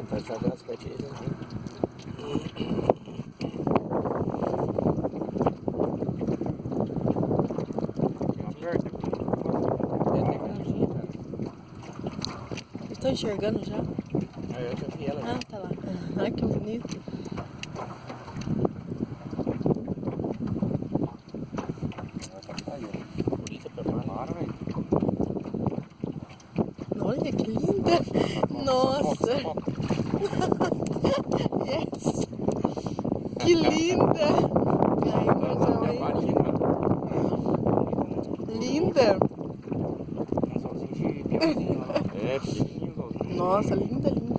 tá jogando as cartilhas também. Estou enxergando já? Eu já vi ela. Ah, tá lá. Ai, que bonito. Bonita pra falar, velho. Olha que linda. Nossa. Yes. Que linda. Ai, linda. Um solzinho de piauzinho lá. É, pequenininho, solzinho. Nossa, linda, linda.